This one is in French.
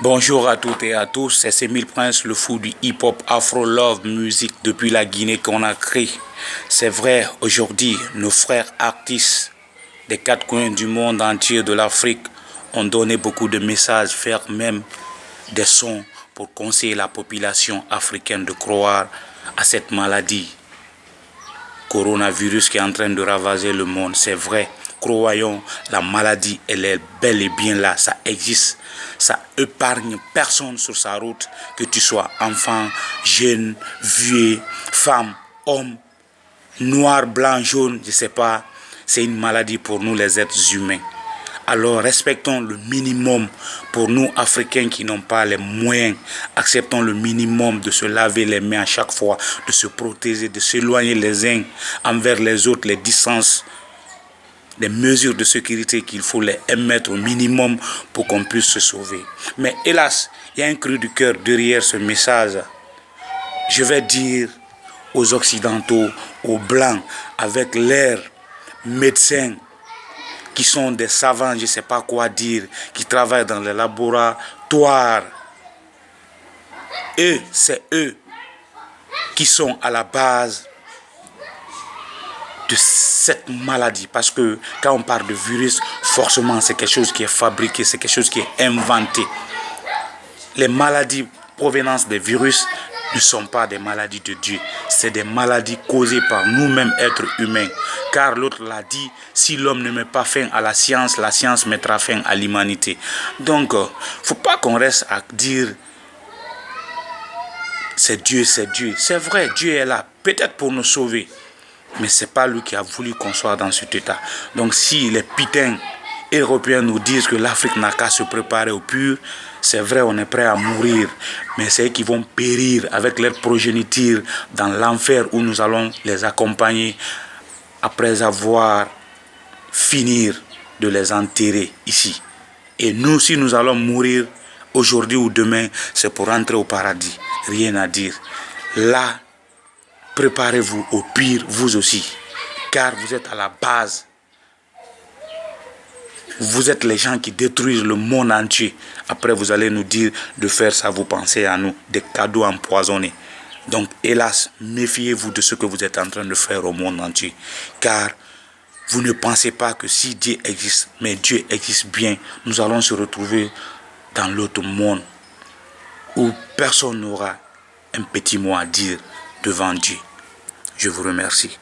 Bonjour à toutes et à tous, c'est Semil Prince, le fou du hip-hop Afro-Love musique depuis la Guinée qu'on a créé. C'est vrai, aujourd'hui, nos frères artistes des quatre coins du monde entier de l'Afrique ont donné beaucoup de messages, faire même des sons pour conseiller la population africaine de croire à cette maladie. Coronavirus qui est en train de ravager le monde, c'est vrai. Croyons, la maladie, elle est bel et bien là, ça existe. Ça épargne personne sur sa route, que tu sois enfant, jeune, vieux, femme, homme, noir, blanc, jaune, je ne sais pas. C'est une maladie pour nous les êtres humains. Alors respectons le minimum pour nous Africains qui n'ont pas les moyens. Acceptons le minimum de se laver les mains à chaque fois, de se protéger, de s'éloigner les uns envers les autres, les distances, des mesures de sécurité qu'il faut les émettre au minimum pour qu'on puisse se sauver. Mais hélas, il y a un cri du cœur derrière ce message. Je vais dire aux Occidentaux, aux Blancs, avec leurs médecins, qui sont des savants, je ne sais pas quoi dire, qui travaillent dans les laboratoires. C'est eux qui sont à la base de cette maladie. Parce que quand on parle de virus, forcément c'est quelque chose qui est fabriqué, c'est quelque chose qui est inventé. Les maladies provenant des virus ne sont pas des maladies de Dieu. C'est des maladies causées par nous-mêmes, êtres humains. Car l'autre l'a dit, si l'homme ne met pas fin à la science mettra fin à l'humanité. Donc, il ne faut pas qu'on reste à dire c'est Dieu, c'est Dieu. C'est vrai, Dieu est là, peut-être pour nous sauver. Mais ce n'est pas lui qui a voulu qu'on soit dans cet état. Donc si les putains européens nous disent que l'Afrique n'a qu'à se préparer au pur, c'est vrai, on est prêt à mourir. Mais c'est eux qui vont périr avec leur progéniture dans l'enfer où nous allons les accompagner après avoir fini de les enterrer ici. Et nous, si nous allons mourir aujourd'hui ou demain, c'est pour entrer au paradis. Rien à dire. Là, préparez-vous au pire, vous aussi, car vous êtes à la base. Vous êtes les gens qui détruisent le monde entier. Après, vous allez nous dire de faire ça, vous pensez à nous, des cadeaux empoisonnés. Donc, hélas, méfiez-vous de ce que vous êtes en train de faire au monde entier, car vous ne pensez pas que si Dieu existe, mais Dieu existe bien, nous allons se retrouver dans l'autre monde où personne n'aura un petit mot à dire devant Dieu. Je vous remercie.